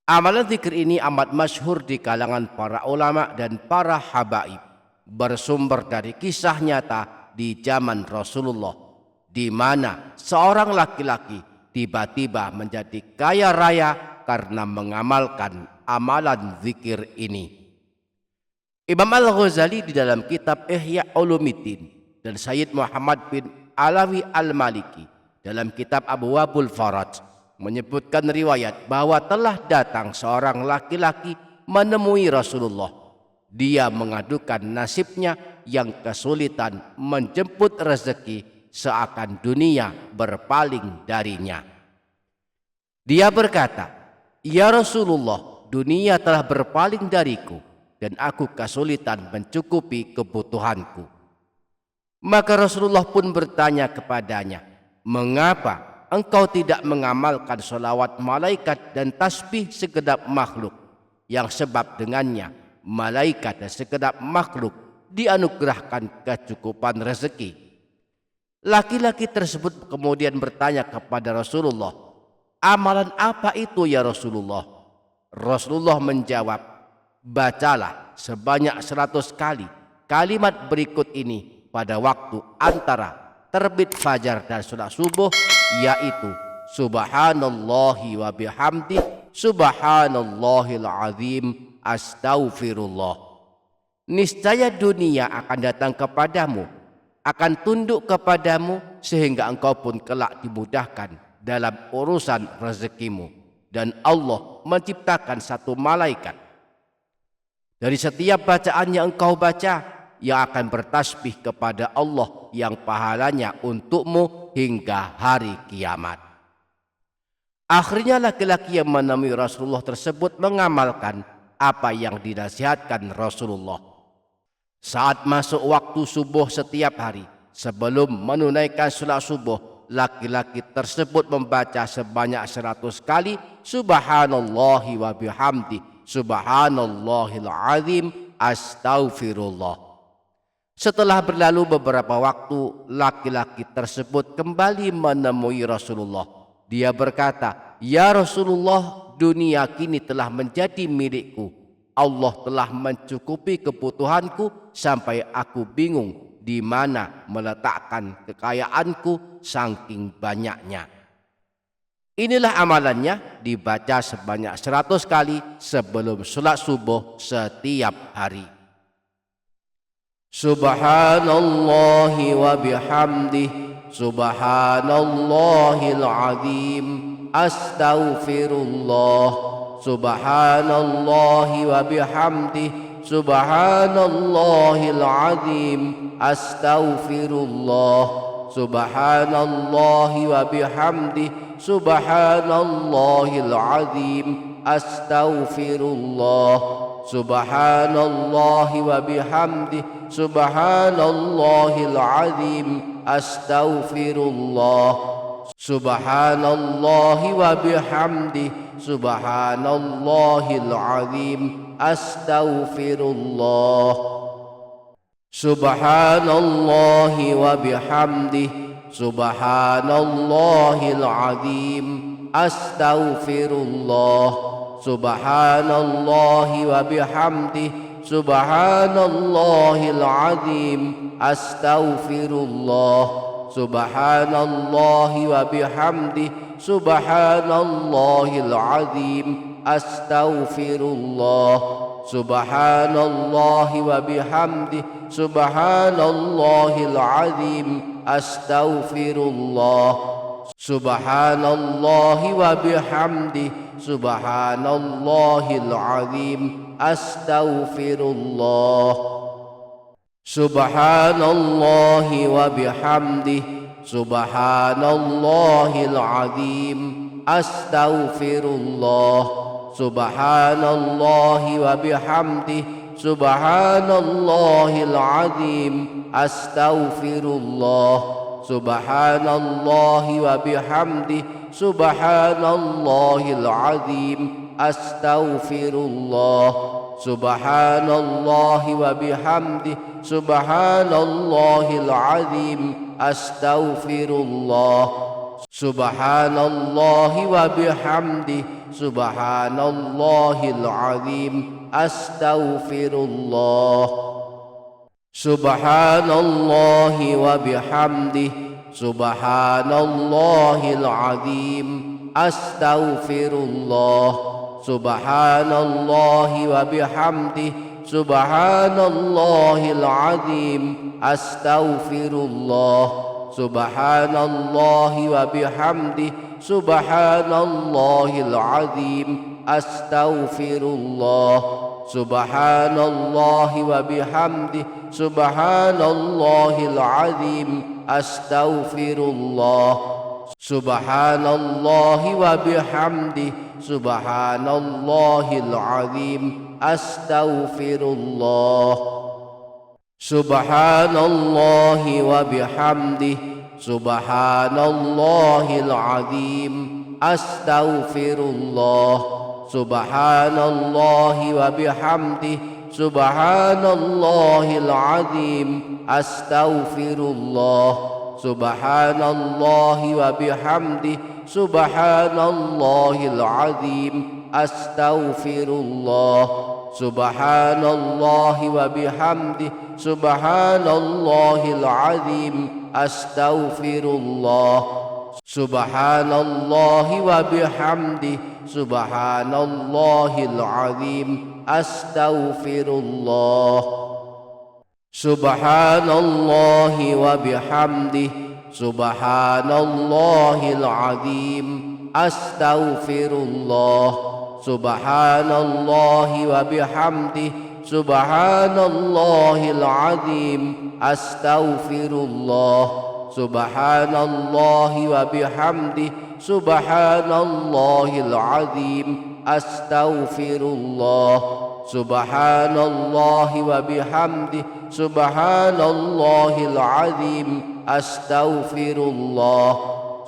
Amalan zikir ini amat masyhur di kalangan para ulama dan para habaib, bersumber dari kisah nyata di zaman Rasulullah, di mana seorang laki-laki tiba-tiba menjadi kaya raya karena mengamalkan amalan zikir ini. Imam Al-Ghazali di dalam kitab Ihya Ulumuddin dan Sayyid Muhammad bin Alawi Al-Maliki dalam kitab Abwabul Faraj menyebutkan riwayat bahwa telah datang seorang laki-laki menemui Rasulullah. Dia mengadukan nasibnya yang kesulitan menjemput rezeki, seakan dunia berpaling darinya. Dia berkata, "Ya Rasulullah, dunia telah berpaling dariku dan aku kesulitan mencukupi kebutuhanku." Maka Rasulullah pun bertanya kepadanya, "Mengapa engkau tidak mengamalkan sholawat malaikat dan tasbih segenap makhluk, yang sebab dengannya malaikat dan segenap makhluk dianugerahkan kecukupan rezeki?" Laki-laki tersebut kemudian bertanya kepada Rasulullah, "Amalan apa itu ya Rasulullah?" Rasulullah menjawab, "Bacalah sebanyak 100 kali kalimat berikut ini pada waktu antara terbit fajar dan salat subuh, yaitu subhanallahi wa bihamdi, subhanallahil azim, astaghfirullah. Niscaya dunia akan datang kepadamu, akan tunduk kepadamu, sehingga engkau pun kelak dimudahkan dalam urusan rezekimu. Dan Allah menciptakan satu malaikat dari setiap bacaan yang engkau baca, yang akan bertasbih kepada Allah yang pahalanya untukmu hingga hari kiamat. Akhirnya laki-laki yang menemui Rasulullah tersebut mengamalkan apa yang dinasihatkan Rasulullah. Saat masuk waktu subuh setiap hari, sebelum menunaikan salat subuh, laki-laki tersebut membaca sebanyak 100 kali subhanallahi wa bihamdi, subhanallahil azim, astaghfirullah. Setelah berlalu beberapa waktu, laki-laki tersebut kembali menemui Rasulullah. Dia berkata, "Ya Rasulullah, dunia kini telah menjadi milikku. Allah telah mencukupi kebutuhanku sampai aku bingung di mana meletakkan kekayaanku saking banyaknya." Inilah amalannya, dibaca sebanyak 100 kali sebelum salat subuh setiap hari. Subhanallahi wa bihamdihi, subhanallahil azim, astaghfirullah. Subhanallahi wa bihamdihi, subhanallahil azim, astaghfirullah. Subhanallahi wa bihamdihi, subhanallahil azim, astaghfirullah. Subhanallahi wa bihamdihi, subhanallahil azim, astaghfirullah. Subhanallahi wa bihamdihi, subhanallahil azim, astaghfirullah. Subhanallahi wa bihamdihi, subhanallahil azim, astaghfirullah. Subhanallahi wa bihamdihi, subhanallahil azim, astaghfirullah. Subhanallahi wa bihamdihi, subhanallahil azim, astaghfirullah. Subhanallahi wa bihamdihi, subhanallahil azim, astaghfirullah. Subhanallahi wa bihamdihi, subhanallahil azim, astaghfirullah. Subhanallahi wa bihamdihi, subhanallahil azim, astaghfirullah. Subhanallahi wa bihamdihi, subhanallahil azim, astaghfirullah. Subhanallahi wa bihamdihi, subhanallahil azim, astaghfirullah. Subhanallahi wa bihamdihi, subhanallahil azim, astaghfirullah. Subhanallahi wa bihamdihi, subhanallahil azim, astaghfirullah. Subhanallahi wa bihamdihi, subhanallahil azim, astaghfirullah. Subhanallahi wa bihamdihi, subhanallahil azim, astaghfirullah. Subhanallahi wa bihamdihi, subhanallahil azim, astaghfirullah. Subhanallahi wa bihamdihi, subhanallahil azim, astaghfirullah. Subhanallahi wa bihamdihi, subhanallahil azim, astaghfirullah. Subhanallahi wa bihamdihi, subhanallahil azim, astaghfirullah. Subhanallahi wa bihamdihi, subhanallahil azim, astaghfirullah. Subhanallahi wa bihamdihi, subhanallahil azim, astaghfirullah. Subhanallahi wa bihamdihi, subhanallahil azim, astaghfirullah. Subhanallahi wa bihamdi, subhanallahil azim, astaghfirullah. Subhanallahi wa bihamdi, subhanallahil azim, astaghfirullah. Subhanallahi wa bihamdi, subhanallahil azim, astaghfirullah. Subhanallahi wa bihamdi, subhanallahil azim, astaghfirullah. Subhanallahi wa bihamdi, subhanallahil azim, astaghfirullah.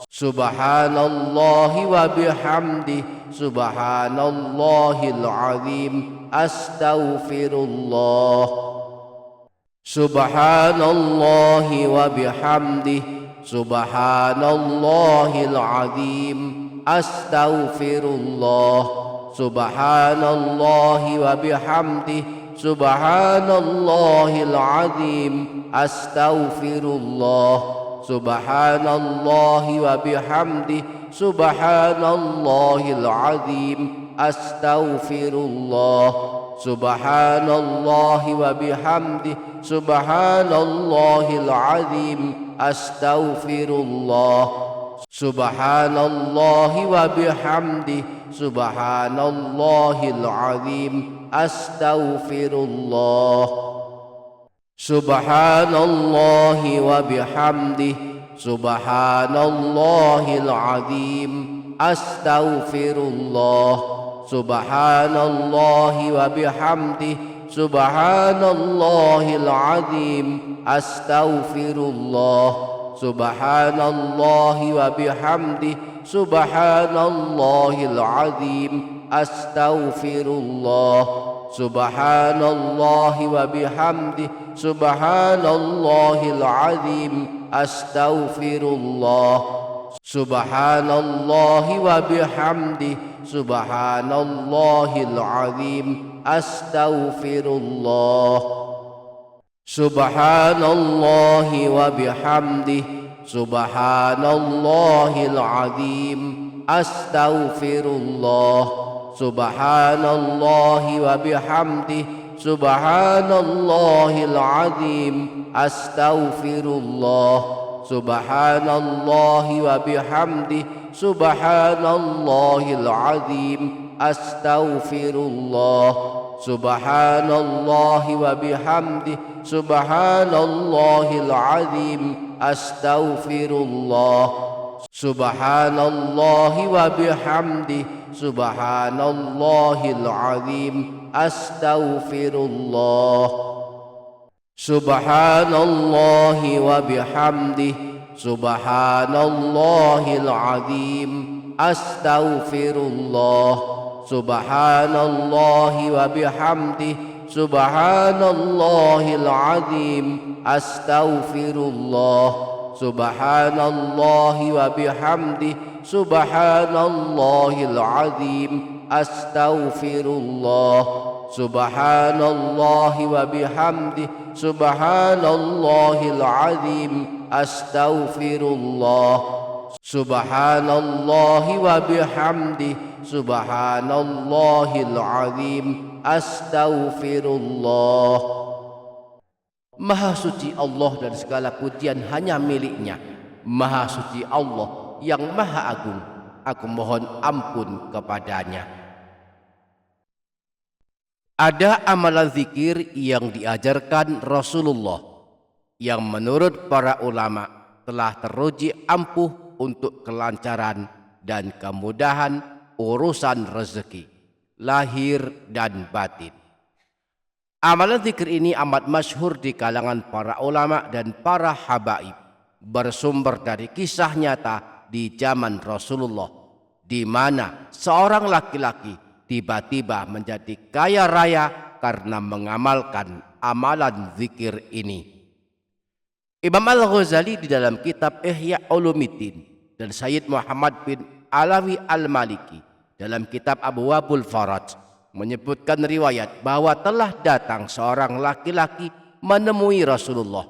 Subhanallahi wa bihamdi, subhanallahil azim, astaghfirullah. Subhanallahi wa bihamdi, subhanallahil azim, astaghfirullah. Subhanallahi wa bihamdi, subhanallahil azim, astaghfirullah. Subhanallahi wa bihamdi, subhanallahil azim, astaghfirullah. Subhanallahi wa bihamdi, subhanallahil azim, astaghfirullah. Subhanallahi wa bihamdi, subhanallahil azim, astaghfirullah. Subhanallahi wa bihamdi, subhanallahil azim, astaghfirullah. Subhanallahi wa bihamdi, subhanallahil azim, astaghfirullah. Subhanallahi wa bihamdi, subhanallahil azim, astaghfirullah. Subhanallahi wa bihamdi, subhanallahil azim, astaghfirullah. Subhanallahi wa bihamdi, subhanallahil azim, astaghfirullah. Subhanallahi wa bihamdi, subhanallahil azim, astaghfirullah. Subhanallahi wa bihamdi, subhanallahil azim, astaghfirullah. Subhanallahi wa bihamdi, subhanallahil azim, astaghfirullah. Subhanallahi wa bihamdi, subhanallahil azim, astaghfirullah. Subhanallahi wa bihamdi, subhanallahil azim, astaghfirullah. Subhanallahi wa bihamdi, subhanallahil azim, astaghfirullah. Subhanallahi wa bihamdi, subhanallahil azim, astaghfirullah. Subhanallahi wa bihamdi, subhanallahil azim, astaghfirullah. Subhanallahi wa bihamdi, subhanallahil azim, astaghfirullah. Subhanallahi wa bihamdi, subhanallahil azim, astaghfirullah. Maha suci Allah dan segala pujian hanya miliknya. Maha suci Allah yang maha agung, aku mohon ampun kepadanya. Ada amalan zikir yang diajarkan Rasulullah yang menurut para ulama telah teruji ampuh untuk kelancaran dan kemudahan urusan rezeki, lahir dan batin. Amalan zikir ini amat masyhur di kalangan para ulama dan para habaib, bersumber dari kisah nyata di zaman Rasulullah, di mana seorang laki-laki tiba-tiba menjadi kaya raya karena mengamalkan amalan zikir ini. Imam Al-Ghazali di dalam kitab Ihya Ulumuddin dan Sayyid Muhammad bin Alawi Al-Maliki dalam kitab Abwabul Faraj menyebutkan riwayat bahwa telah datang seorang laki-laki menemui Rasulullah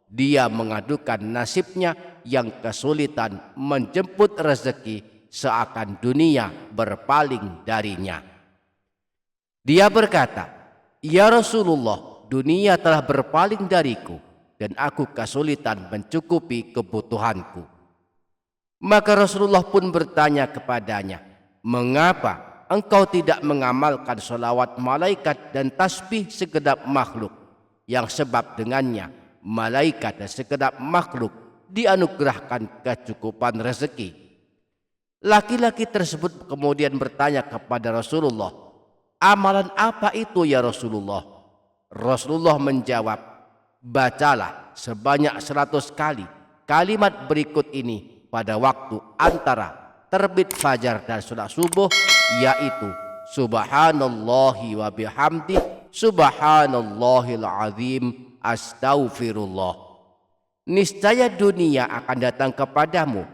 Dia mengadukan nasibnya yang kesulitan menjemput rezeki, seakan dunia berpaling darinya. Dia berkata, "Ya Rasulullah, dunia telah berpaling dariku dan aku kesulitan mencukupi kebutuhanku." Maka Rasulullah pun bertanya kepadanya, "Mengapa engkau tidak mengamalkan sholawat malaikat dan tasbih segenap makhluk, yang sebab dengannya malaikat dan segenap makhluk dianugerahkan kecukupan rezeki?" Laki-laki tersebut kemudian bertanya kepada Rasulullah, "Amalan apa itu ya Rasulullah?" Rasulullah menjawab, "Bacalah sebanyak 100 kali kalimat berikut ini pada waktu antara terbit fajar dan salat subuh, yaitu Subhanallahi wa bihamdi, Subhanallahil azim, astaghfirullah. Niscaya dunia akan datang kepadamu,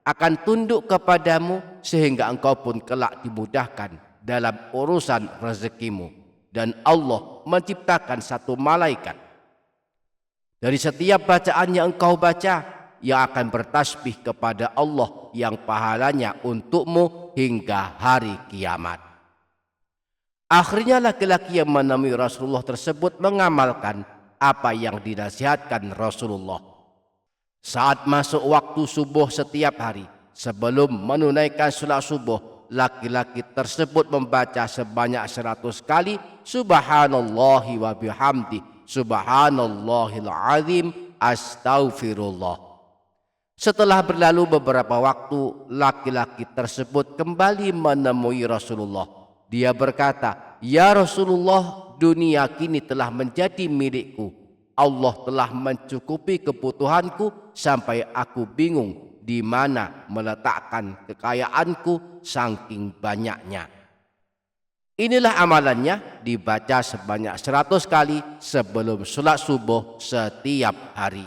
akan tunduk kepadamu, sehingga engkau pun kelak dimudahkan dalam urusan rezekimu. Dan Allah menciptakan satu malaikat dari setiap bacaan yang engkau baca, yang akan bertasbih kepada Allah yang pahalanya untukmu hingga hari kiamat." Akhirnya laki-laki yang menemui Rasulullah tersebut mengamalkan apa yang dinasihatkan Rasulullah. Saat masuk waktu subuh setiap hari, sebelum menunaikan salat subuh, laki-laki tersebut membaca sebanyak 100 kali Subhanallahi wa bihamdi, Subhanallahil azim, astaghfirullah. Setelah berlalu beberapa waktu, laki-laki tersebut kembali menemui Rasulullah. Dia berkata, "Ya Rasulullah, dunia kini telah menjadi milikku. Allah telah mencukupi kebutuhanku sampai aku bingung di mana meletakkan kekayaanku saking banyaknya." Inilah amalannya, dibaca sebanyak 100 kali sebelum salat subuh setiap hari.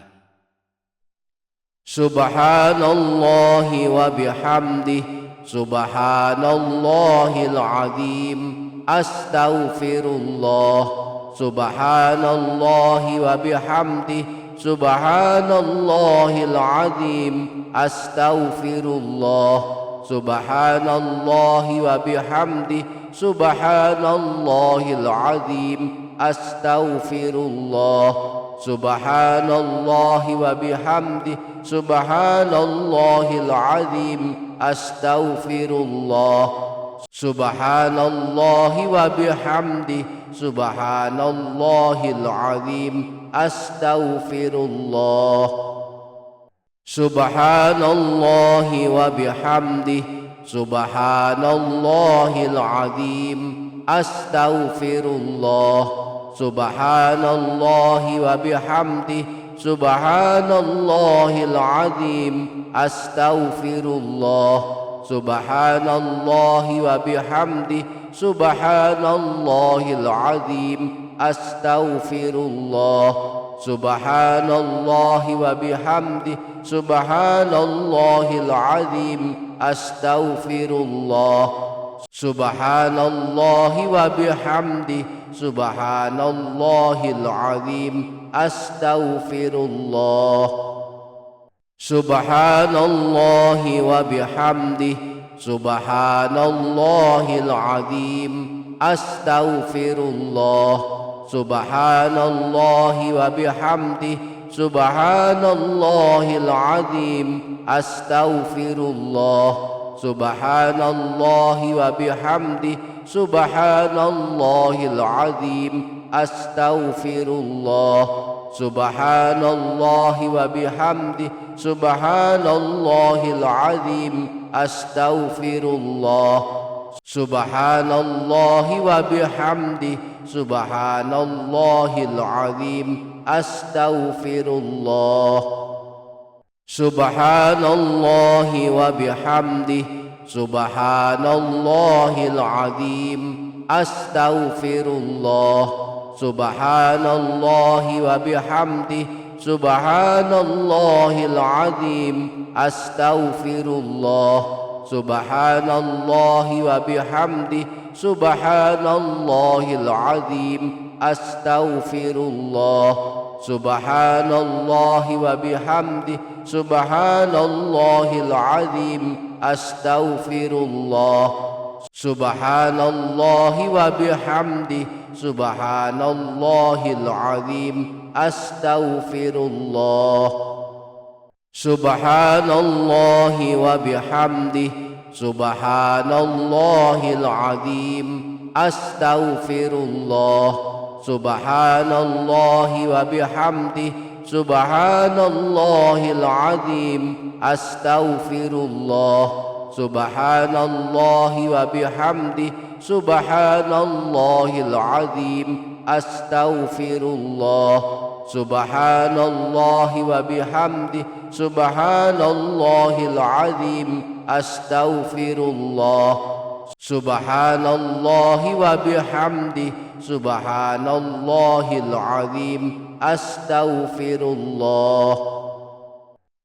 Subhanallahi wa bihamdihi, Subhanallahil azim, astaghfirullah. Subhanallahi wa bihamdihi, Subhanallahil azim, astaghfirullah. Subhanallahi wa bihamdihi, Subhanallahil azim, astaghfirullah. Subhanallahi wa bihamdihi, Subhanallahil azim, astaghfirullah. Subhanallahi wa bihamdihi, Subhanallahil azim, astaghfirullah. Subhanallahi wa bihamdihi, Subhanallahil azim, astaghfirullah. Subhanallahi wa bihamdihi, Subhanallahil azim, astaghfirullah. Subhanallahi wa bihamdihi, Subhanallahil azim, astaghfirullah. Subhanallahi wa bihamdihi, Subhanallahil azim, astaghfirullah. Subhanallahi wa bihamdihi, Subhanallahil azim, astaghfirullah. Subhanallahi wa bihamdihi, Subhanallahil azim, astaghfirullah. Subhanallahi wa bihamdihi, Subhanallahil azim, astaghfirullah. Subhanallahi wa bihamdihi, Subhanallahil azim, astaghfirullah. Subhanallahi wa bihamdihi, Subhanallahil azim, astaghfirullah. Subhanallahi wa bihamdihi, Subhanallahil azim, astaghfirullah. Subhanallahi wa bihamdihi, Subhanallahil azim, astaghfirullah. Subhanallahi wa bihamdihi, Subhanallahil azim, astaghfirullah. Subhanallahi wa bihamdihi, Subhanallahil azim, astaghfirullah. Subhanallahi wa bihamdi, subhanallahil azim, astaghfirullah. Subhanallahi wa bihamdi, subhanallahil azim, astaghfirullah. Subhanallahi wa bihamdi, subhanallahil azim, astaghfirullah. Subhanallahi wa bihamdi, subhanallahil azim, astaghfirullah. Subhanallahi wa bihamdi, subhanallahil azim, astaghfirullah. Subhanallahi wa bihamdi, subhanallahil azim, astaghfirullah. Subhanallahi wa bihamdi, subhanallahil azim, astaghfirullah.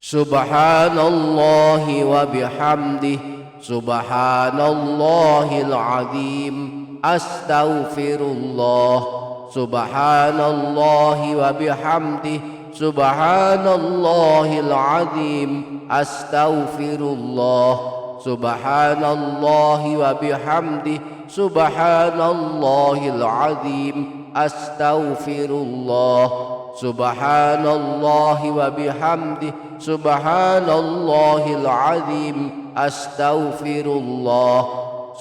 Subhanallahi wa bihamdi, subhanallahil azim, astaghfirullah. Subhanallahi wa bihamdi, subhanallahil azim, astaghfirullah. Subhanallahi wa bihamdi, subhanallahil azim, astaghfirullah. Subhanallahi wa bihamdi, subhanallahil azim, astaghfirullah.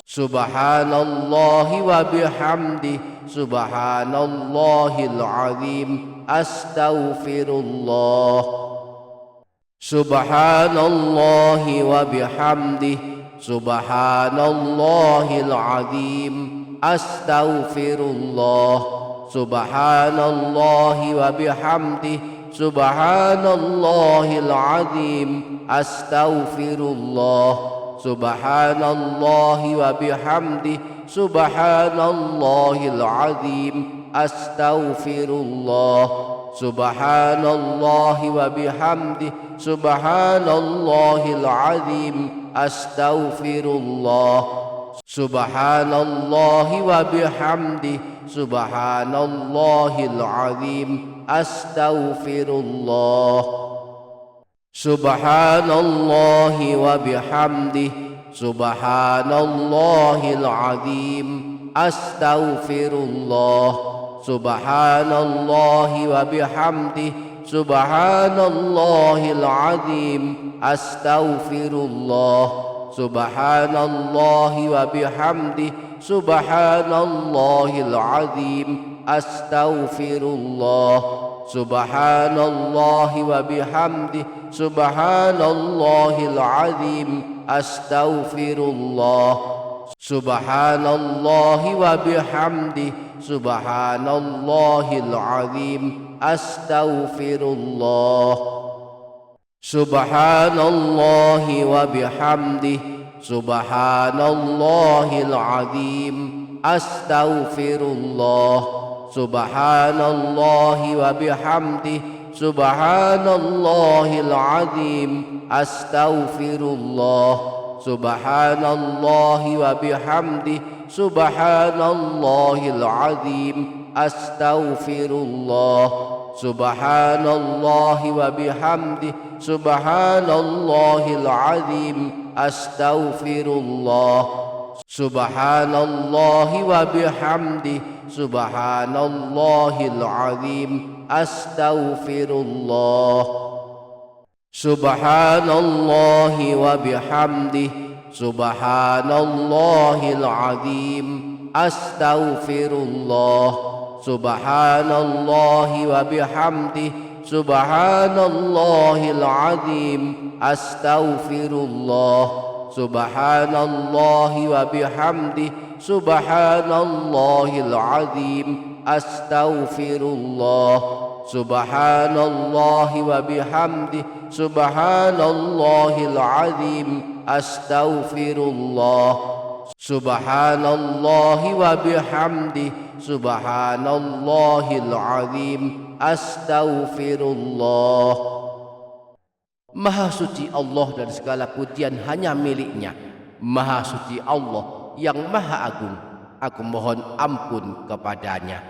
Subhanallahi wa bihamdi, subhanallahil azim, astaghfirullah. Subhanallahi wa bihamdi, subhanallahil azim, astaghfirullah. Subhanallahi wa bihamdi, subhanallahil azim, astaghfirullah. Subhanallahi wa bihamdi, subhanallahil azim, astaghfirullah. Subhanallahi wa bihamdi, subhanallahil azim, astaghfirullah. Subhanallahi wa bihamdi, subhanallahil azim, astaghfirullah. Subhanallahi wa bihamdi, subhanallahil azim, astaghfirullah. Subhanallahi wa bihamdi, subhanallahil azim, astaghfirullah. Subhanallahi wa bihamdi, subhanallahil azim, astaghfirullah. Subhanallahi wa bihamdi, subhanallahil azim, astaghfirullah. Subhanallahi wa bihamdi, subhanallahil azim, astaghfirullah. Subhanallahi wa bihamdi, subhanallahil azim, astaghfirullah. Subhanallahi wa bihamdi, subhanallahil azim, astaghfirullah. Subhanallahi wa bihamdi, subhanallahil azim, astaghfirullah. Subhanallahi wa bihamdi, subhanallahil azim, astaghfirullah. Subhanallahi wa bihamdi, subhanallahil azim, astaghfirullah. Subhanallahi wa bihamdi, subhanallahil azim, astaghfirullah. Subhanallahi wa bihamdi, subhanallahil azim, astaghfirullah. Subhanallahi wa bihamdi, subhanallahil azim, astaghfirullah. Subhanallahi wa bihamdi, subhanallahil azim, astaghfirullah. Subhanallahi wa bihamdi, subhanallahil azim, astaghfirullah. Maha suci Allah dan segala pujian hanya miliknya. Maha suci Allah yang maha agung. Aku mohon ampun kepadanya.